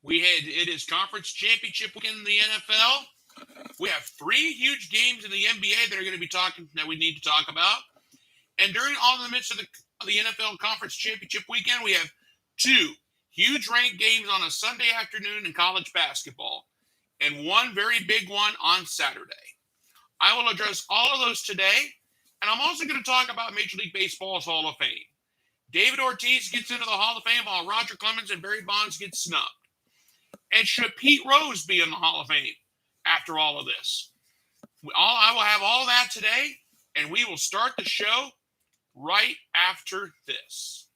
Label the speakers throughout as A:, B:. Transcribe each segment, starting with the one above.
A: It is conference championship weekend in the NFL. We have 3 huge games in the NBA that we need to talk about. And during all the midst of the NFL conference championship weekend, we have 2 huge ranked games on a Sunday afternoon in college basketball, and 1 very big one on Saturday. I will address all of those today, and I'm also going to talk about Major League Baseball's Hall of Fame. David Ortiz gets into the Hall of Fame while Roger Clemens and Barry Bonds get snubbed. And should Pete Rose be in the Hall of Fame after all of this? I will have all that today, and we will start the show right after this.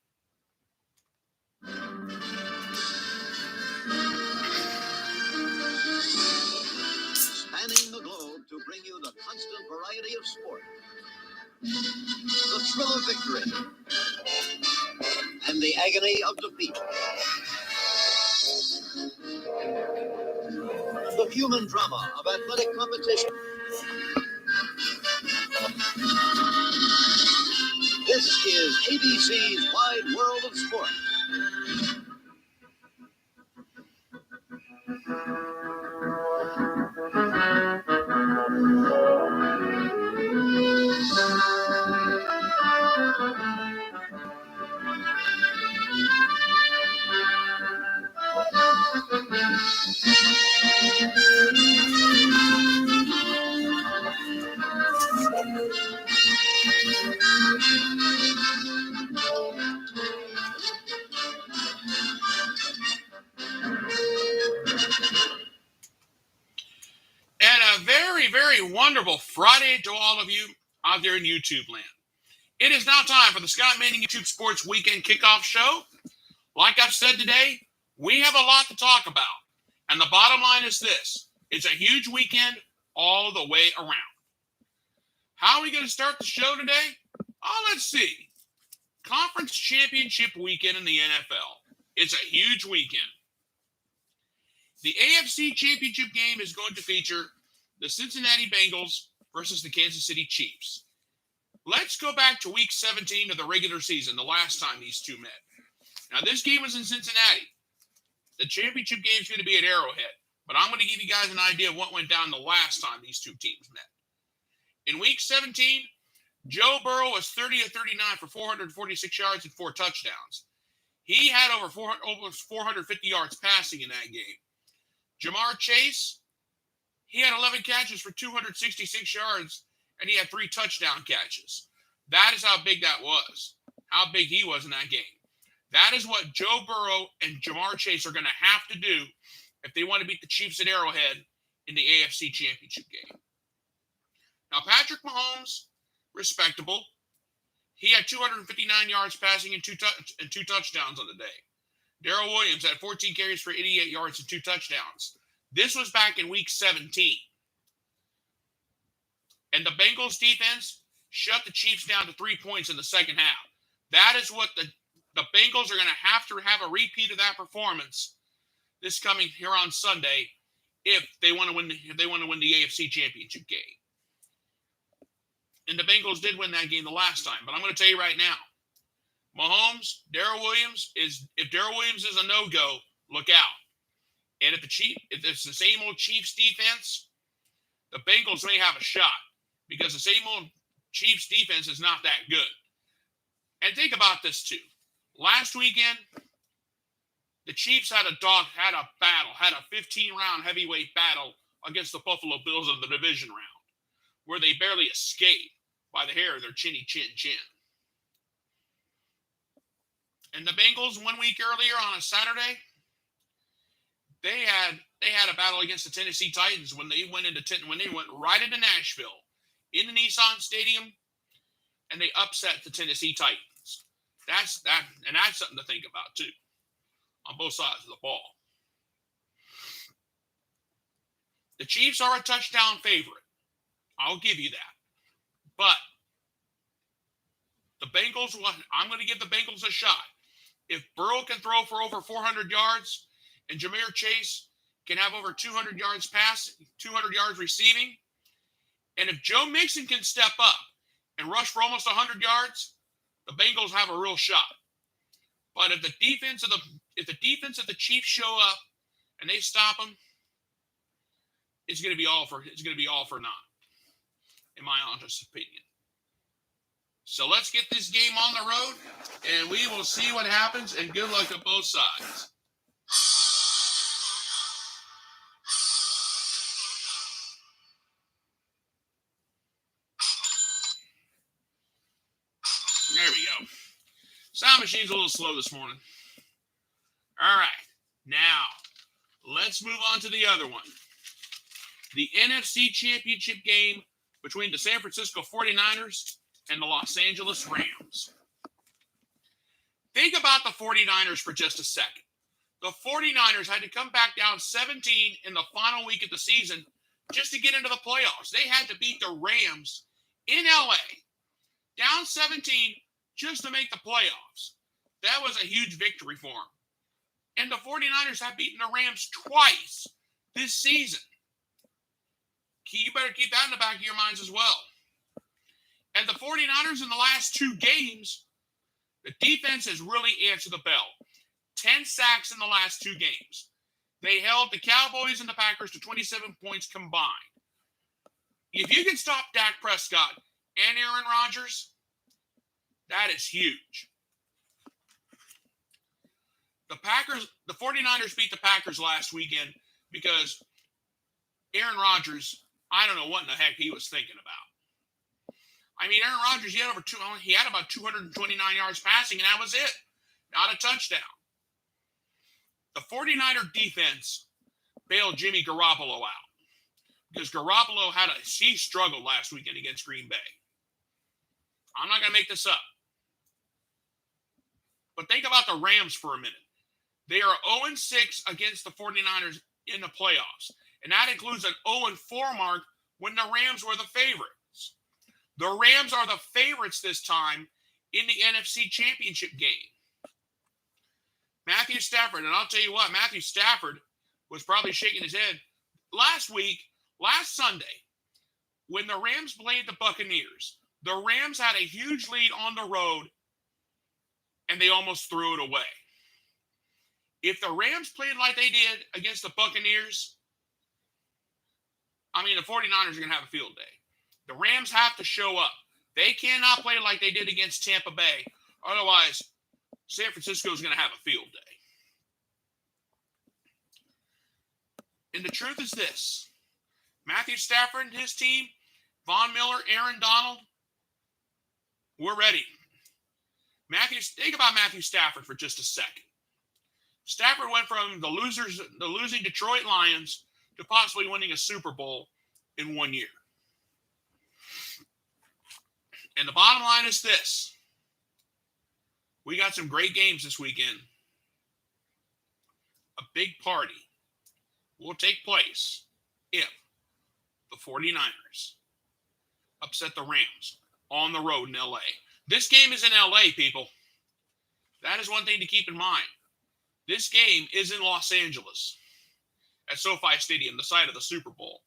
B: Spanning the globe to bring you the constant variety of sport, the thrill of victory, and the agony of defeat. The human drama of athletic competition. This is ABC's Wide World of Sport.
A: And a very, very wonderful Friday to all of you out there in YouTube land. It is now time for the Scott Manning YouTube Sports Weekend Kickoff Show. Like I've said today, we have a lot to talk about. And the bottom line is this. It's a huge weekend all the way around. How are we going to start the show today? Oh, let's see. Conference Championship Weekend in the NFL. It's a huge weekend. The AFC Championship game is going to feature the Cincinnati Bengals versus the Kansas City Chiefs. Let's go back to Week 17 of the regular season, the last time these two met. Now, this game was in Cincinnati. The championship game is going to be at Arrowhead, but I'm going to give you guys an idea of what went down the last time these two teams met. In Week 17, Joe Burrow was 30 of 39 for 446 yards and 4 touchdowns. He had over 450 yards passing in that game. Jamar Chase, he had 11 catches for 266 yards, and he had 3 touchdown catches. That is how big that was, how big he was in that game. That is what Joe Burrow and Jamar Chase are going to have to do if they want to beat the Chiefs at Arrowhead in the AFC Championship game. Now, Patrick Mahomes, respectable. He had 259 yards passing and 2 touchdowns on the day. Darrell Williams had 14 carries for 88 yards and 2 touchdowns. This was back in Week 17. And the Bengals defense shut the Chiefs down to 3 points in the second half. That is what the Bengals are going to have a repeat of that performance this coming here on Sunday if they want to win the AFC Championship game. And the Bengals did win that game the last time. But I'm going to tell you right now, Mahomes, Darrell Williams if Darrell Williams is a no-go, look out. And if it's the same old Chiefs defense, the Bengals may have a shot because the same old Chiefs defense is not that good. And think about this too. Last weekend, the Chiefs had a 15-round heavyweight battle against the Buffalo Bills in the division round, where they barely escaped by the hair of their chinny chin. And the Bengals 1 week earlier on a Saturday, they had a battle against the Tennessee Titans when they went right into Nashville in the Nissan Stadium, and they upset the Tennessee Titans. That's something to think about too, on both sides of the ball. The Chiefs are a touchdown favorite. I'll give you that. But the Bengals, I'm going to give the Bengals a shot. If Burrow can throw for over 400 yards and Jamar Chase can have over 200 yards passing, 200 yards receiving, and if Joe Mixon can step up and rush for almost 100 yards, the Bengals have a real shot. But if the defense of the Chiefs show up and they stop them, it's going to be all for naught, in my honest opinion. So let's get this game on the road, and we will see what happens, and good luck to both sides. There we go. Sound machine's a little slow this morning. All right. Now, let's move on to the other one. The NFC Championship game between the San Francisco 49ers and the Los Angeles Rams. Think about the 49ers for just a second. The 49ers had to come back down 17 in the final week of the season just to get into the playoffs. They had to beat the Rams in LA, down 17 just to make the playoffs. That was a huge victory for them. And the 49ers have beaten the Rams twice this season. You better keep that in the back of your minds as well. And the 49ers in the last two games, the defense has really answered the bell. 10 sacks in the last two games. They held the Cowboys and the Packers to 27 points combined. If you can stop Dak Prescott and Aaron Rodgers, that is huge. The 49ers beat the Packers last weekend because Aaron Rodgers, I don't know what in the heck he was thinking about. I mean, Aaron Rodgers, he had about 229 yards passing, and that was it. Not a touchdown. The 49er defense bailed Jimmy Garoppolo out because Garoppolo he struggled last weekend against Green Bay. I'm not going to make this up. But think about the Rams for a minute. They are 0-6 against the 49ers in the playoffs. And that includes an 0-4 mark when the Rams were the favorites. The Rams are the favorites this time in the NFC Championship game. Matthew Stafford, and I'll tell you what, Matthew Stafford was probably shaking his head. Last Sunday, when the Rams played the Buccaneers, the Rams had a huge lead on the road, and they almost threw it away. If the Rams played like they did against the Buccaneers, the 49ers are going to have a field day. The Rams have to show up. They cannot play like they did against Tampa Bay. Otherwise, San Francisco is going to have a field day. And the truth is this. Matthew Stafford and his team, Von Miller, Aaron Donald, we're ready. Think about Matthew Stafford for just a second. Stafford went from the losing Detroit Lions to possibly winning a Super Bowl in 1 year. And the bottom line is this. We got some great games this weekend. A big party will take place if the 49ers upset the Rams on the road in LA. This game is in LA, people. That is one thing to keep in mind. This game is in Los Angeles at SoFi Stadium, the site of the Super Bowl.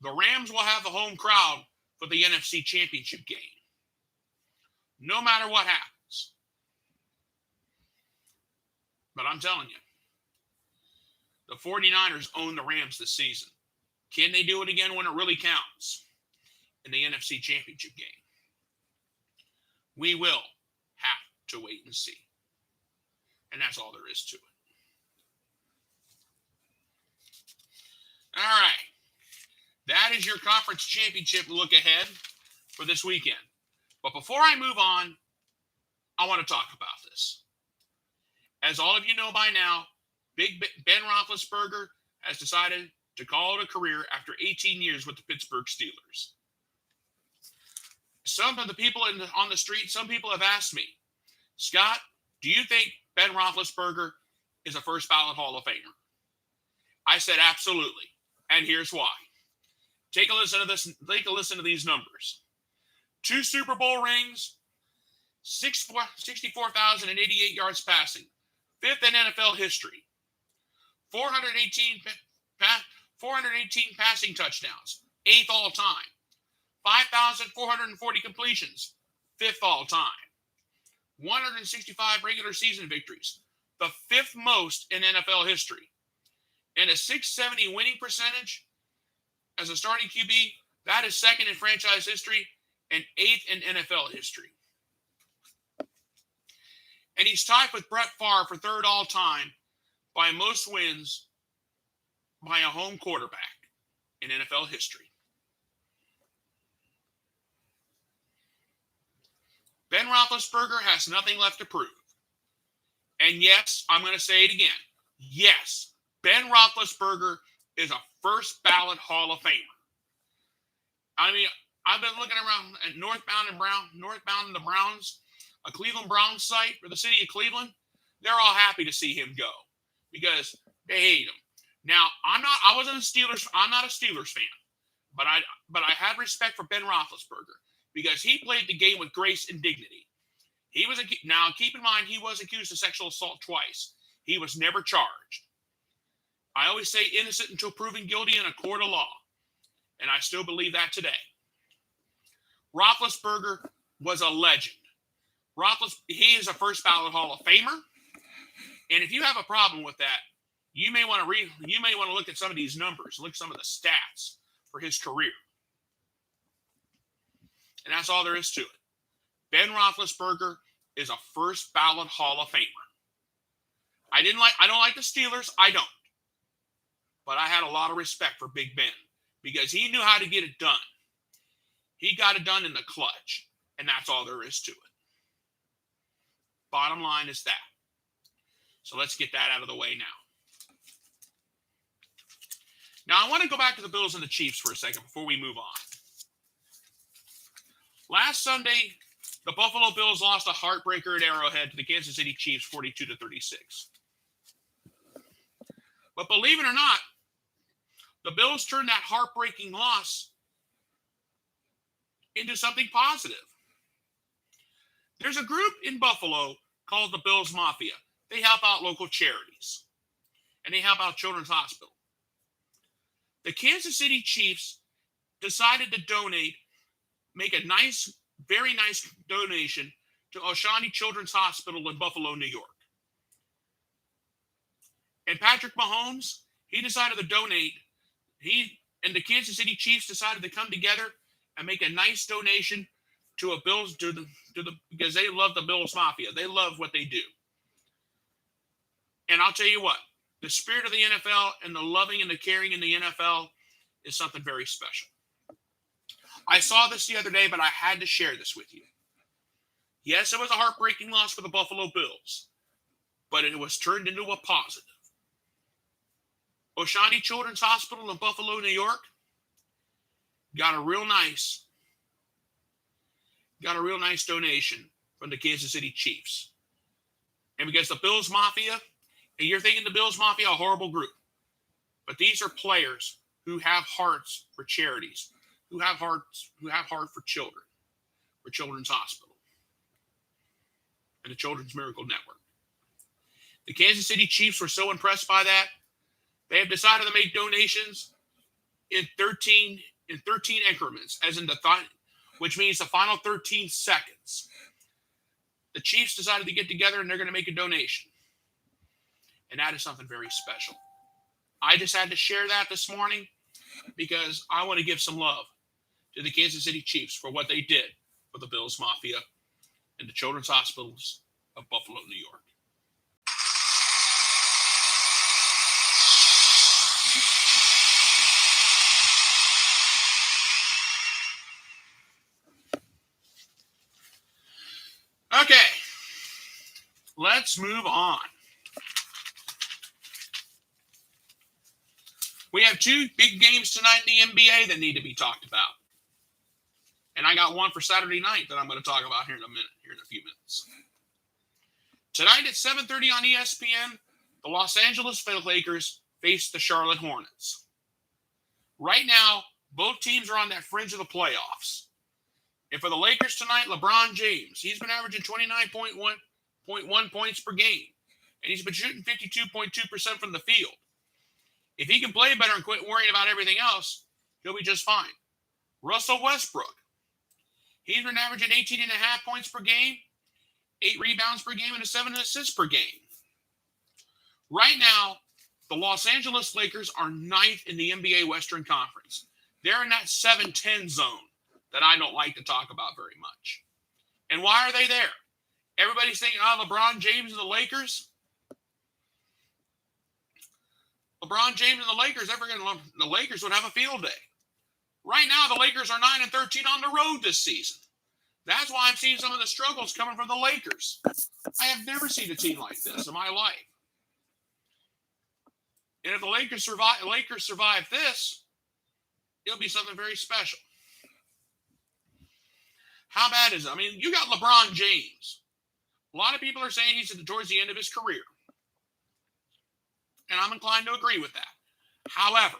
A: The Rams will have the home crowd for the NFC Championship game, no matter what happens. But I'm telling you, the 49ers own the Rams this season. Can they do it again when it really counts in the NFC Championship game? We will have to wait and see. And that's all there is to it. All right. That is your conference championship look ahead for this weekend. But before I move on, I want to talk about this. As all of you know by now, Big Ben Roethlisberger has decided to call it a career after 18 years with the Pittsburgh Steelers. Some of the people on the street, some people have asked me, Scott, do you think Ben Roethlisberger is a first ballot Hall of Famer? I said absolutely, and here's why. Take a listen to this. Take a listen to these numbers. 2 Super Bowl rings, 64,088 yards passing, 5th in NFL history, 418 passing touchdowns, 8th all time, 5,440 completions, 5th all time, 165 regular season victories, the 5th most in NFL history, and a 670 winning percentage as a starting QB. That is second in franchise history and eighth in NFL history. And he's tied with Brett Favre for third all time by most wins by a home quarterback in NFL history. Ben Roethlisberger has nothing left to prove. And yes, I'm going to say it again. Yes, Ben Roethlisberger is a first ballot Hall of Famer. I mean, I've been looking around at Northbound and the Browns, a Cleveland Browns site for the city of Cleveland. They're all happy to see him go because they hate him. Now, I'm not a Steelers fan, but I have respect for Ben Roethlisberger because he played the game with grace and dignity. Now, keep in mind, he was accused of sexual assault twice. He was never charged. I always say innocent until proven guilty in a court of law, and I still believe that today. Roethlisberger was a legend. He is a first ballot Hall of Famer, and if you have a problem with that, you may want to look at some of these numbers, look at some of the stats for his career. And that's all there is to it. Ben Roethlisberger is a first ballot Hall of Famer. I don't like the Steelers. I don't. But I had a lot of respect for Big Ben because he knew how to get it done. He got it done in the clutch, and that's all there is to it. Bottom line is that. So let's get that out of the way now. Now, I want to go back to the Bills and the Chiefs for a second before we move on. Last Sunday, the Buffalo Bills lost a heartbreaker at Arrowhead to the Kansas City Chiefs 42-36. But believe it or not, the Bills turned that heartbreaking loss into something positive. There's a group in Buffalo called the Bills Mafia. They help out local charities, and they help out Children's Hospital. The Kansas City Chiefs decided to make a very nice donation to Oshani Children's Hospital in Buffalo, New York. And Patrick Mahomes, he decided to donate. He and the Kansas City Chiefs decided to come together and make a nice donation to because they love the Bills Mafia. They love what they do. And I'll tell you what, the spirit of the NFL and the loving and the caring in the NFL is something very special. I saw this the other day, but I had to share this with you. Yes, it was a heartbreaking loss for the Buffalo Bills, but it was turned into a positive. Oshani Children's Hospital in Buffalo, New York, got a real nice donation from the Kansas City Chiefs. And because the Bills Mafia, and you're thinking the Bills Mafia, a horrible group, but these are players who have hearts for charities, who have heart for children, for Children's Hospital, and the Children's Miracle Network. The Kansas City Chiefs were so impressed by that, they have decided to make donations in 13 increments, which means the final 13 seconds. The Chiefs decided to get together and they're going to make a donation. And that is something very special. I just had to share that this morning because I want to give some love to the Kansas City Chiefs for what they did for the Bills Mafia and the Children's Hospitals of Buffalo, New York. Okay, let's move on. We have two big games tonight in the NBA that need to be talked about. And I got one for Saturday night that I'm going to talk about here in a few minutes. Tonight at 7:30 on ESPN, the Los Angeles Lakers face the Charlotte Hornets. Right now, both teams are on that fringe of the playoffs. And for the Lakers tonight, LeBron James, he's been averaging 29.1 points per game. And he's been shooting 52.2% from the field. If he can play better and quit worrying about everything else, he'll be just fine. Russell Westbrook, he's been averaging 18.5 points per game, 8 rebounds per game, and 7 assists per game. Right now, The Los Angeles Lakers are 9th in the NBA Western Conference. They're in that 7-10 zone that I don't like to talk about very much. And why are they there? Everybody's thinking, LeBron James and the Lakers. LeBron James and the Lakers, the Lakers would have a field day. Right now, the Lakers are 9-13 on the road this season. That's why I'm seeing some of the struggles coming from the Lakers. I have never seen a team like this in my life. And if the Lakers survive this, it'll be something very special. How bad is it? I mean, you got LeBron James. A lot of people are saying he's towards the end of his career. And I'm inclined to agree with that. However,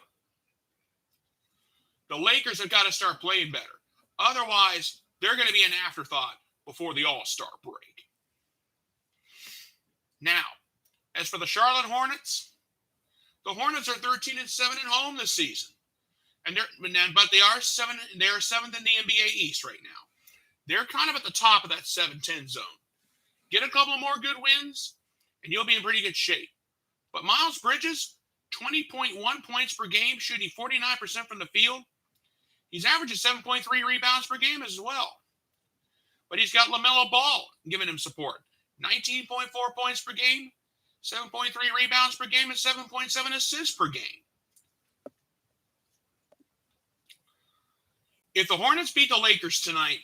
A: the Lakers have got to start playing better. Otherwise, they're going to be an afterthought before the All-Star break. Now, as for the Charlotte Hornets, the Hornets are 13-7 at home this season. But they are 7th in the NBA East right now. They're kind of at the top of that 7-10 zone. Get a couple more good wins, and you'll be in pretty good shape. But Miles Bridges, 20.1 points per game, shooting 49% from the field. He's averaging 7.3 rebounds per game as well. But he's got LaMelo Ball giving him support. 19.4 points per game, 7.3 rebounds per game, and 7.7 assists per game. If the Hornets beat the Lakers tonight,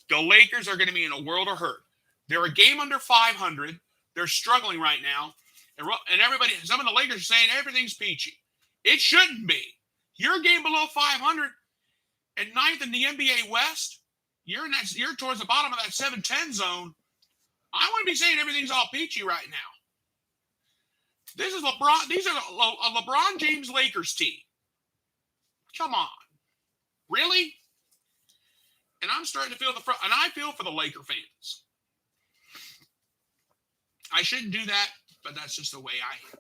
A: the Lakers are going to be in a world of hurt. They're a game under 500. They're struggling right now. And everybody, some of the Lakers are saying everything's peachy. It shouldn't be. You're a game below 500 and 9th in the NBA West. You're towards the bottom of that 7-10 zone. I wouldn't be saying everything's all peachy right now. This is LeBron. These are a LeBron James Lakers team. Come on. Really? And I'm starting to feel and I feel for the Laker fans. I shouldn't do that, but that's just the way I am.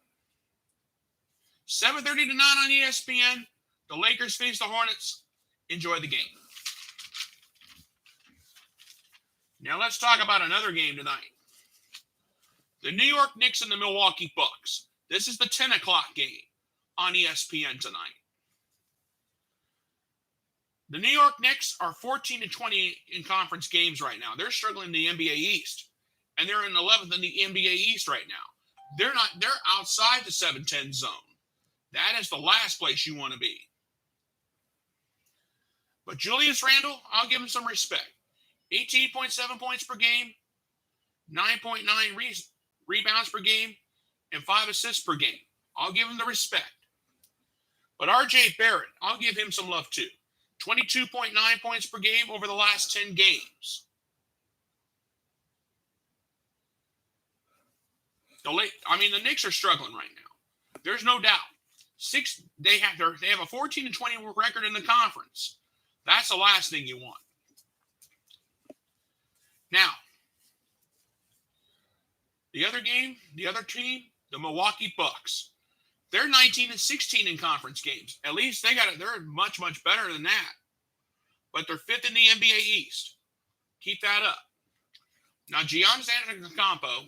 A: 7:30 to 9 on ESPN. The Lakers face the Hornets. Enjoy the game. Now let's talk about another game tonight. The New York Knicks and the Milwaukee Bucks. This is the 10 o'clock game on ESPN tonight. The New York Knicks are 14-20 in conference games right now. They're struggling in the NBA East, and they're in 11th in the NBA East right now. They're outside the 7-10 zone. That is the last place you want to be. But Julius Randle, I'll give him some respect. 18.7 points per game, 9.9 rebounds per game, and 5 assists per game. I'll give him the respect. But RJ Barrett, I'll give him some love too. 22.9 points per game over the last 10 games. The Knicks are struggling right now. There's no doubt. They have a 14-20 record in the conference. That's the last thing you want. Now, the other team, the Milwaukee Bucks. They're 19-16 in conference games. At least they're much, much better than that. But they're 5th in the NBA East. Keep that up. Now, Giannis Antetokounmpo,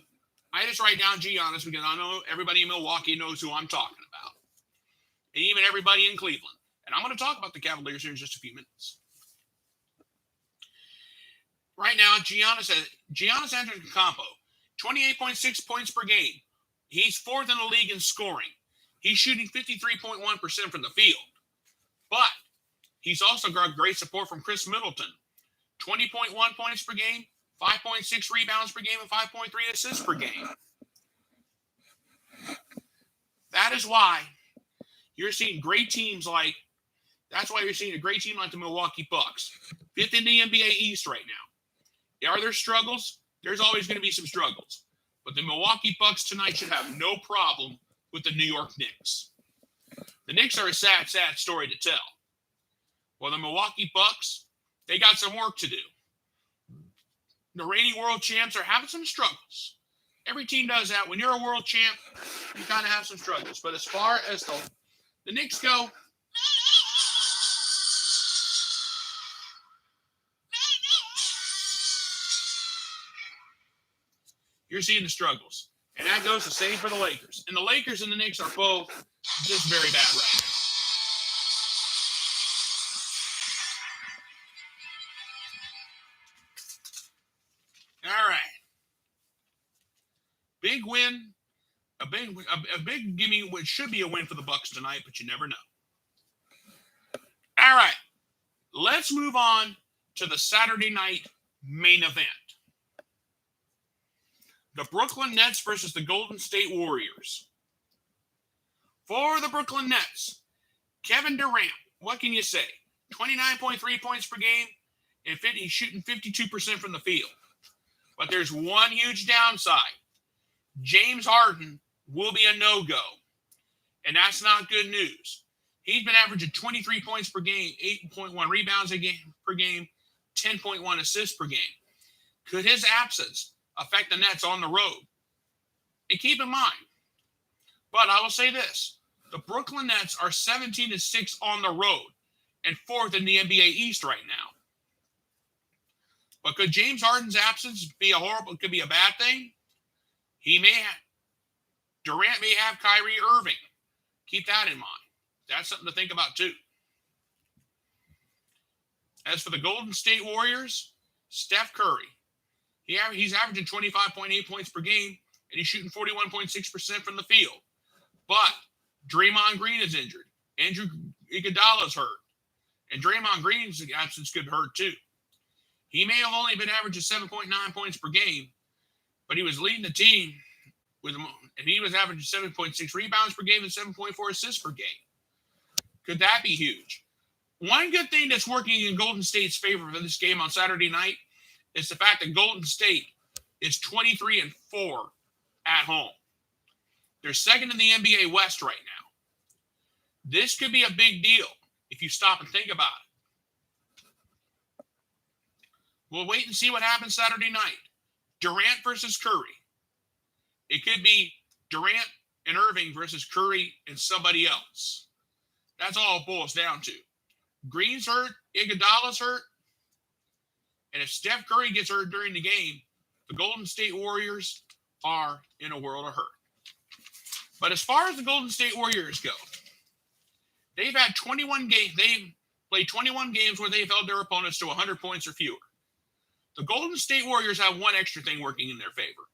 A: I just write down Giannis because I know everybody in Milwaukee knows who I'm talking about. And even everybody in Cleveland. And I'm going to talk about the Cavaliers here in just a few minutes. Right now, Giannis Antetokounmpo, 28.6 points per game. He's 4th in the league in scoring. He's shooting 53.1% from the field. But he's also got great support from Chris Middleton. 20.1 points per game, 5.6 rebounds per game, and 5.3 assists per game. That is why you're seeing great teams like a great team like the Milwaukee Bucks. 5th in the NBA East right now. Are there struggles? There's always going to be some struggles. But the Milwaukee Bucks tonight should have no problem with the New York Knicks. The Knicks are a sad, sad story to tell. Well, the Milwaukee Bucks, they got some work to do. The reigning world champs are having some struggles. Every team does that. When you're a world champ, you kind of have some struggles. But as far as the Knicks go, you're seeing the struggles. And that goes the same for the Lakers. And the Lakers and the Knicks are both just very bad right now. All right. Big win. A big gimme, which should be a win for the Bucks tonight, but you never know. All right. Let's move on to the Saturday night main event. The Brooklyn Nets versus the Golden State Warriors. For the Brooklyn Nets, Kevin Durant, what can you say? 29.3 points per game, and he's shooting 52% from the field. But there's one huge downside. James Harden will be a no-go, and that's not good news. He's been averaging 23 points per game, 8.1 rebounds per game, 10.1 assists per game. Could his absence affect the Nets on the road? And keep in mind, but I will say this, the Brooklyn Nets are 17-6 on the road and 4th in the NBA East right now. But could James Harden's absence be could be a bad thing? He may have. Durant may have Kyrie Irving. Keep that in mind. That's something to think about too. As for the Golden State Warriors, Steph Curry. He's averaging 25.8 points per game, and he's shooting 41.6% from the field. But Draymond Green is injured. Andrew Iguodala is hurt. And Draymond Green's absence could hurt too. He may have only been averaging 7.9 points per game, but he was leading the team and he was averaging 7.6 rebounds per game and 7.4 assists per game. Could that be huge? One good thing that's working in Golden State's favor for this game on Saturday night is the fact that Golden State is 23-4 at home. They're second in the NBA West right now. This could be a big deal if you stop and think about it. We'll wait and see what happens Saturday night. Durant versus Curry. It could be Durant and Irving versus Curry and somebody else. That's all it boils down to. Green's hurt. Iguodala's hurt. And if Steph Curry gets hurt during the game, the Golden State Warriors are in a world of hurt. But as far as the Golden State Warriors go, they've had 21 games. They've played 21 games where they've held their opponents to 100 points or fewer. The Golden State Warriors have one extra thing working in their favor.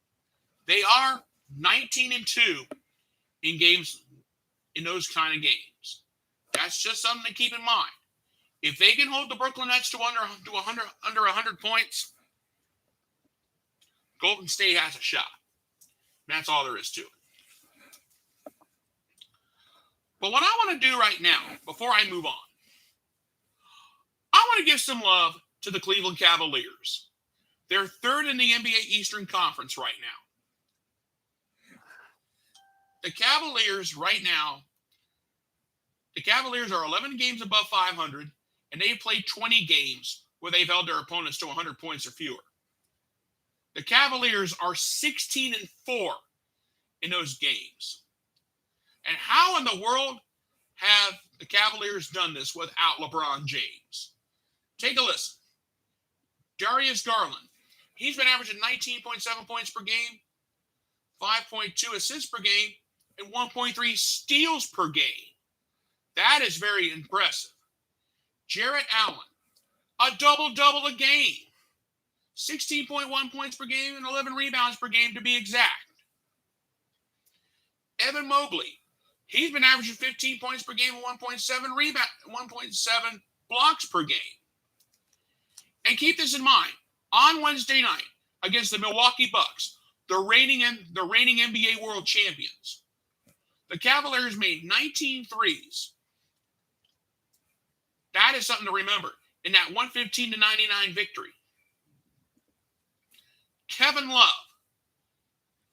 A: They are 19-2 in games, in those kind of games. That's just something to keep in mind. If they can hold the Brooklyn Nets to under 100 points, Golden State has a shot. That's all there is to it. But what I want to do right now, before I move on, I want to give some love to the Cleveland Cavaliers. They're third in the NBA Eastern Conference right now. The Cavaliers are 11 games above 500, and they've played 20 games where they've held their opponents to 100 points or fewer. The Cavaliers are 16-4 in those games. And how in the world have the Cavaliers done this without LeBron James? Take a listen. Darius Garland. He's been averaging 19.7 points per game, 5.2 assists per game, and 1.3 steals per game. That is very impressive. Jarrett Allen, a double-double a game. 16.1 points per game and 11 rebounds per game to be exact. Evan Mobley, he's been averaging 15 points per game and 1.7 blocks per game. And keep this in mind, on Wednesday night against the Milwaukee Bucks, the reigning NBA world champions, the Cavaliers made 19 threes. That is something to remember in that 115-99 victory. Kevin Love,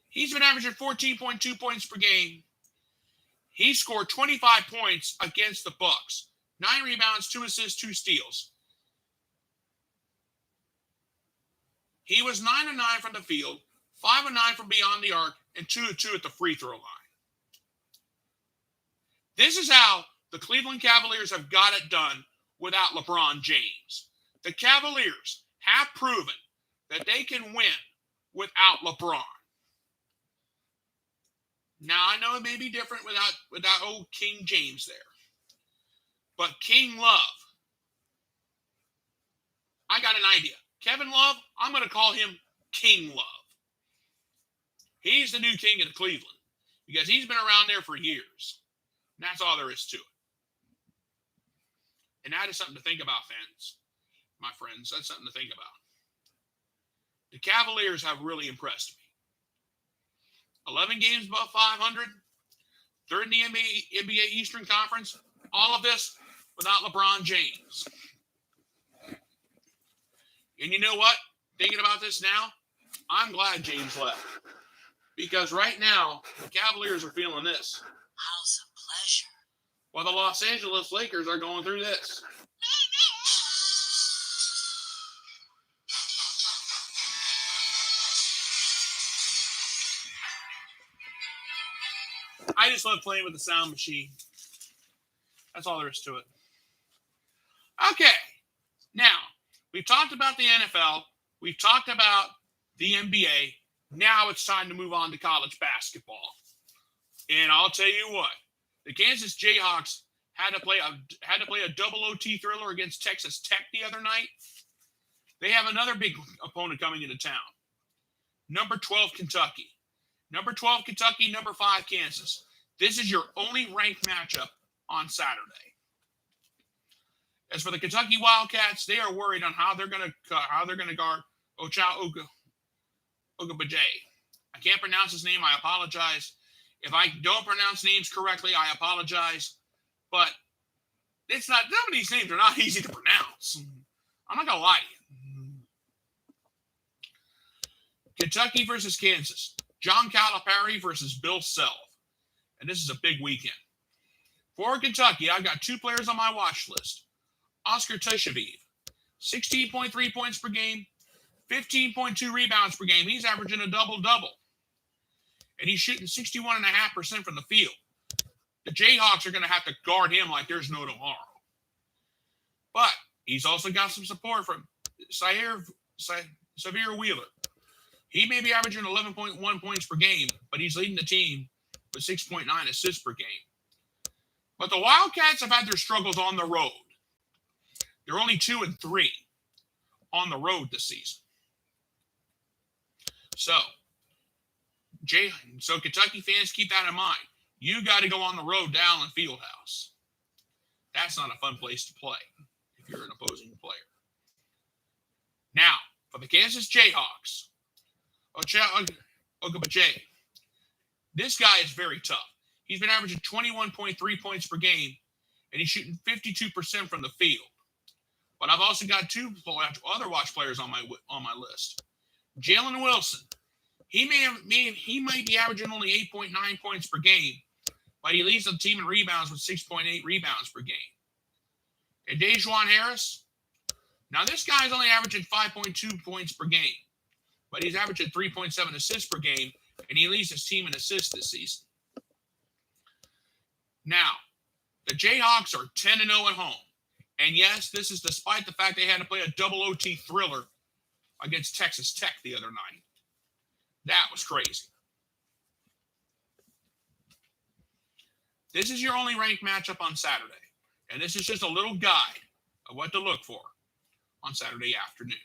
A: he's been averaging 14.2 points per game. He scored 25 points against the Bucks. 9 rebounds, 2 assists, 2 steals. He was 9 of 9 from the field, 5 of 9 from beyond the arc, and 2 of 2 at the free throw line. This is how the Cleveland Cavaliers have got it done without LeBron James. The Cavaliers have proven that they can win without LeBron. Now, I know it may be different without old King James there. But King Love, I got an idea. Kevin Love, I'm going to call him King Love. He's the new king of Cleveland because he's been around there for years. And that's all there is to it. And that is something to think about, fans. My friends, that's something to think about. The Cavaliers have really impressed me. 11 games above 500. Third in the NBA Eastern Conference. All of this without LeBron James. And you know what? Thinking about this now, I'm glad James left. Because right now, the Cavaliers are feeling this.
B: House of pleasure.
A: While the Los Angeles Lakers are going through this. I just love playing with the sound machine. That's all there is to it. Okay. Now, we've talked about the NFL. We've talked about the NBA. Now it's time to move on to college basketball. And I'll tell you what. The Kansas Jayhawks had to play a double OT thriller against Texas Tech the other night. They have another big opponent coming into town. Number 12, Kentucky. Number 12, Kentucky. Number 5, Kansas. This is your only ranked matchup on Saturday. As for the Kentucky Wildcats, they are worried on how they're going to guard Ochai Ogbueje. I can't pronounce his name. I apologize. If I don't pronounce names correctly, I apologize. But it's not. Some of these names are not easy to pronounce. I'm not going to lie to you. Kentucky versus Kansas. John Calipari versus Bill Self. And this is a big weekend. For Kentucky, I've got 2 players on my watch list. Oscar Teshaviv, 16.3 points per game, 15.2 rebounds per game. He's averaging a double-double. And he's shooting 61.5% from the field. The Jayhawks are going to have to guard him like there's no tomorrow. But he's also got some support from Sahvir Wheeler. He may be averaging 11.1 points per game, but he's leading the team with 6.9 assists per game. But the Wildcats have had their struggles on the road. They're only 2-3 on the road this season. So Kentucky fans, keep that in mind. You got to go on the road to Allen Fieldhouse. That's not a fun place to play if you're an opposing player. Now, for the Kansas Jayhawks, Ochai Ogbueje. This guy is very tough. He's been averaging 21.3 points per game, and he's shooting 52% from the field. But I've also got 2 other watch players on my list. Jalen Wilson. He might be averaging only 8.9 points per game, but he leads the team in rebounds with 6.8 rebounds per game. And Dejuan Harris. Now, this guy's only averaging 5.2 points per game, but he's averaging 3.7 assists per game, and he leads his team in assists this season. Now, the Jayhawks are 10-0 at home. And yes, this is despite the fact they had to play a double OT thriller against Texas Tech the other night. That was crazy. This is your only ranked matchup on Saturday. And this is just a little guide of what to look for on Saturday afternoon.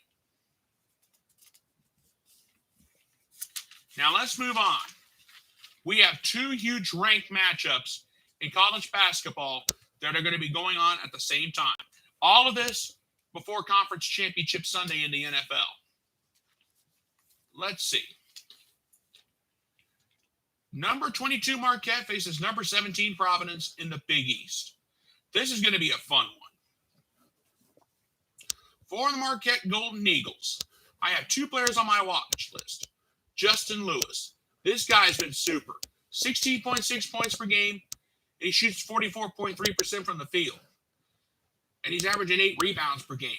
A: Now let's move on. We have 2 huge ranked matchups in college basketball that are going to be going on at the same time. All of this before Conference Championship Sunday in the NFL. Let's see. Number 22 Marquette faces number 17 Providence in the Big East. This is going to be a fun one. For the Marquette Golden Eagles, I have 2 players on my watch list. Justin Lewis. This guy's been super. 16.6 points per game. And he shoots 44.3% from the field. And he's averaging 8 rebounds per game.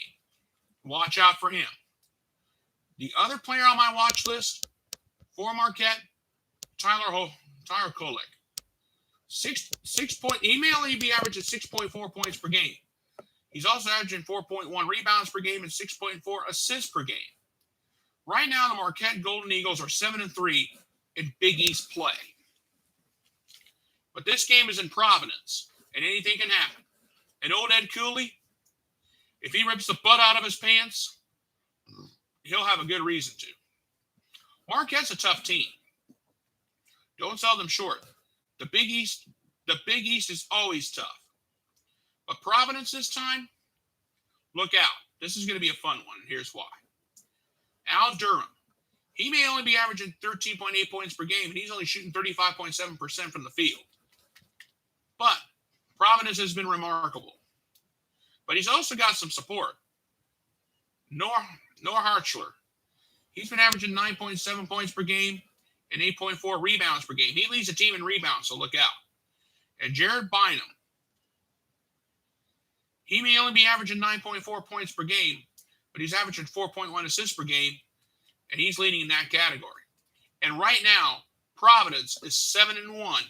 A: Watch out for him. The other player on my watch list for Marquette, Tyler Kolek. He may only be averaging 6.4 points per game. He's also averaging 4.1 rebounds per game and 6.4 assists per game. Right now, the Marquette Golden Eagles are 7-3 in Big East play. But this game is in Providence, and anything can happen. And old Ed Cooley, if he rips the butt out of his pants, he'll have a good reason to. Marquette's a tough team. Don't sell them short. The Big East is always tough. But Providence this time, look out. This is going to be a fun one, and here's why. Al Durham, he may only be averaging 13.8 points per game, and he's only shooting 35.7% from the field. But Providence has been remarkable. But he's also got some support. Noah Hartzler, he's been averaging 9.7 points per game and 8.4 rebounds per game. He leads the team in rebounds, so look out. And Jared Bynum, he may only be averaging 9.4 points per game, but he's averaging 4.1 assists per game, and he's leading in that category. And right now, Providence is 7-1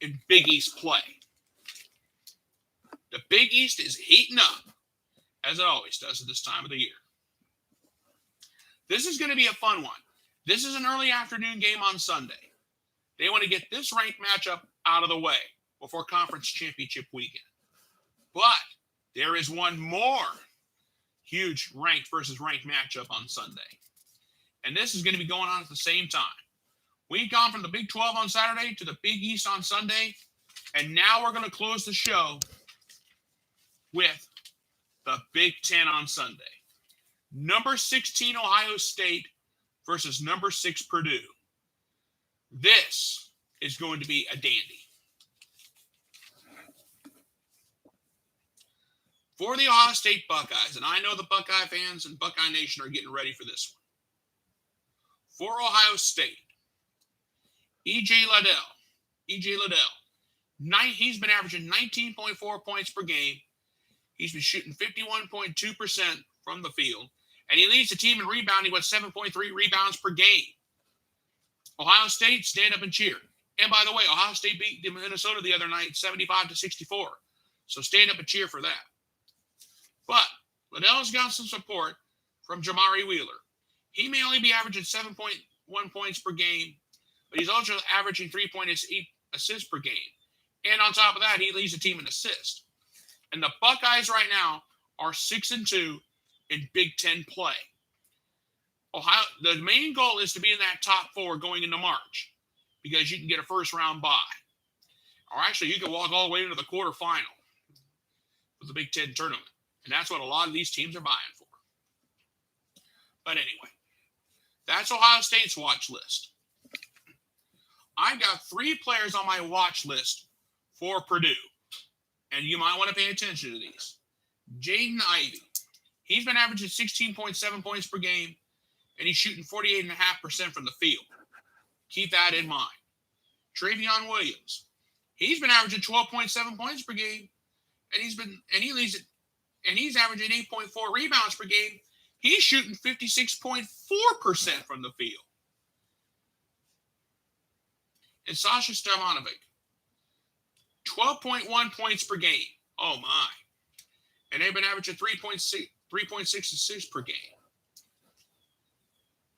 A: in Big East play. The Big East is heating up, as it always does at this time of the year. This is going to be a fun one. This is an early afternoon game on Sunday. They want to get this ranked matchup out of the way before conference championship weekend. But there is one more huge ranked versus ranked matchup on Sunday. And this is going to be going on at the same time. We've gone from the Big 12 on Saturday to the Big East on Sunday. And now we're going to close the show with the Big 10 on Sunday. Number 16 Ohio State versus number 6 Purdue. This is going to be a dandy. For the Ohio State Buckeyes, and I know the Buckeye fans and Buckeye Nation are getting ready for this one. For Ohio State, E.J. Liddell, he's been averaging 19.4 points per game. He's been shooting 51.2% from the field, and he leads the team in rebounding with 7.3 rebounds per game. Ohio State, stand up and cheer. And by the way, Ohio State beat Minnesota the other night 75-64. So stand up and cheer for that. But Liddell's got some support from Jamari Wheeler. He may only be averaging 7.1 points per game, but he's also averaging 3.8 assists per game. And on top of that, he leads the team in assists. And the Buckeyes right now are 6-2 in Big Ten play. The main goal is to be in that top 4 going into March because you can get a first-round bye. Or actually, you can walk all the way into the quarterfinal for the Big Ten tournament. And that's what a lot of these teams are buying for. But anyway, that's Ohio State's watch list. I've got 3 players on my watch list for Purdue. And you might want to pay attention to these. Jaden Ivey. He's been averaging 16.7 points per game, and he's shooting 48.5% from the field. Keep that in mind. Travion Williams. He's been averaging 12.7 points per game, and he's averaging 8.4 rebounds per game. He's shooting 56.4% from the field. And Sasha Stevanovic, 12.1 points per game. Oh, my. And they've been averaging 3.6 assists per game.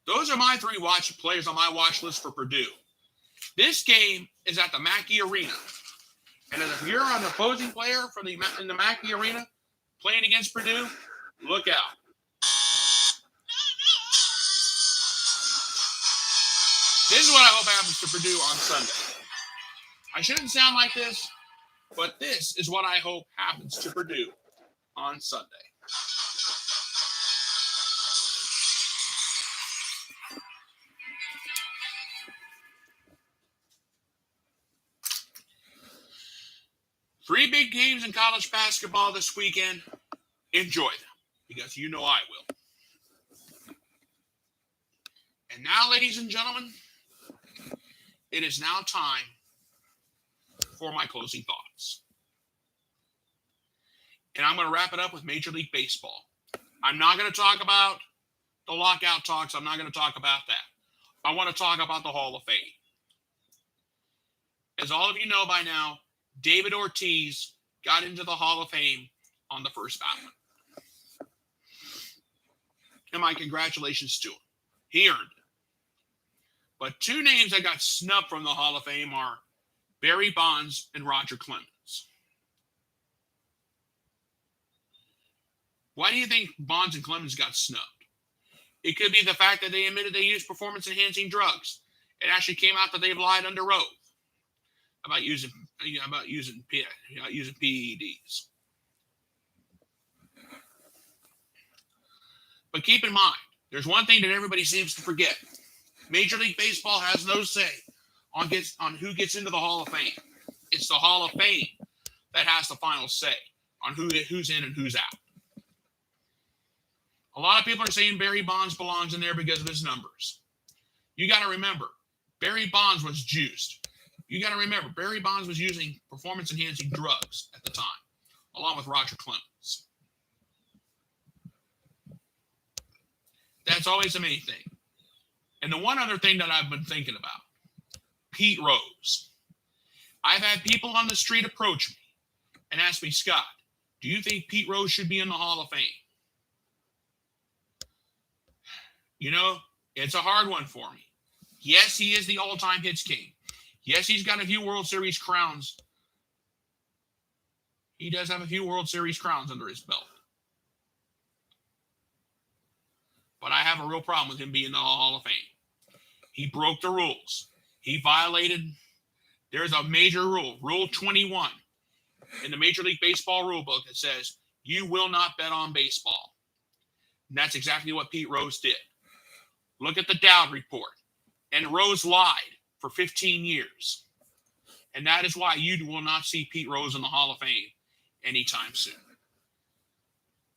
A: Those are my 3 players on my watch list for Purdue. This game is at the Mackey Arena. And if you're an opposing player in the Mackey Arena playing against Purdue, look out. This is what I hope happens to Purdue on Sunday. I shouldn't sound like this, but this is what I hope happens to Purdue on Sunday. Three big games in college basketball this weekend. Enjoy them, because you know I will. And now, ladies and gentlemen, it is now time for my closing thoughts. And I'm going to wrap it up with Major League Baseball. I'm not going to talk about the lockout talks. I'm not going to talk about that. I want to talk about the Hall of Fame. As all of you know by now, David Ortiz got into the Hall of Fame on the first ballot. And my congratulations to him. He earned it. But 2 names that got snubbed from the Hall of Fame are Barry Bonds and Roger Clemens. Why do you think Bonds and Clemens got snubbed? It could be the fact that they admitted they used performance-enhancing drugs. It actually came out that they've lied under oath about using PEDs. But keep in mind, there's one thing that everybody seems to forget. Major League Baseball has no say on who gets into the Hall of Fame. It's the Hall of Fame that has the final say on who's in and who's out. A lot of people are saying Barry Bonds belongs in there because of his numbers. You got to remember, Barry Bonds was juiced. You got to remember, Barry Bonds was using performance-enhancing drugs at the time, along with Roger Clemens. That's always the main thing. And the one other thing that I've been thinking about, Pete Rose. I've had people on the street approach me and ask me, Scott, do you think Pete Rose should be in the Hall of Fame? You know, it's a hard one for me. Yes, he is the all-time hits king. Yes, he's got a few World Series crowns. He does have a few World Series crowns under his belt. But I have a real problem with him being in the Hall of Fame. He broke the rules. He violated, there's a major rule, Rule 21, in the Major League Baseball rule book that says, you will not bet on baseball. And that's exactly what Pete Rose did. Look at the Dowd report. And Rose lied for 15 years. And that is why you will not see Pete Rose in the Hall of Fame anytime soon.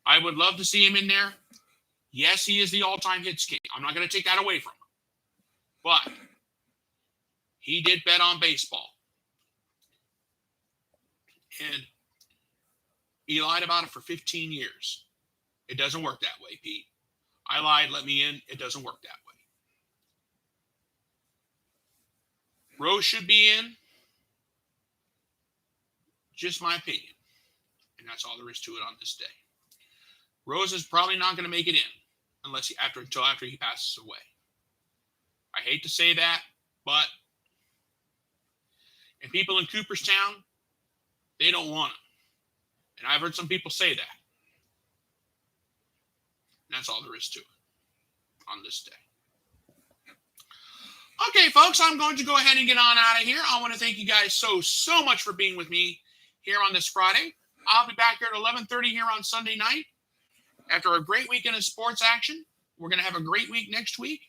A: I would love to see him in there. Yes, he is the all-time hits king. I'm not going to take that away from him. But he did bet on baseball. And he lied about it for 15 years. It doesn't work that way, Pete. I lied, let me in. It doesn't work that way. Rose should be in. Just my opinion. And that's all there is to it on this day. Rose is probably not going to make it in until after he passes away. I hate to say that, but and people in Cooperstown, they don't want him. And I've heard some people say that. And that's all there is to it on this day. Okay, folks, I'm going to go ahead and get on out of here. I want to thank you guys so much for being with me here on this Friday. I'll be back here at 11:30 here on Sunday night. After a great weekend of sports action, we're going to have a great week next week.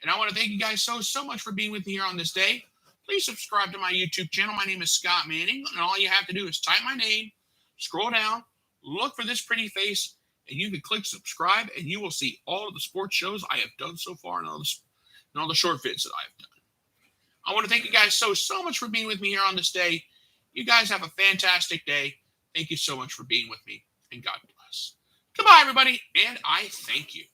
A: And I want to thank you guys so much for being with me here on this day. Please subscribe to my YouTube channel. My name is Scott Manning, and all you have to do is type my name, scroll down, look for this pretty face, and you can click subscribe, and you will see all of the sports shows I have done so far and all the short vids that I have done. I want to thank you guys so much for being with me here on this day. You guys have a fantastic day. Thank you so much for being with me, and God bless. Goodbye, everybody, and I thank you.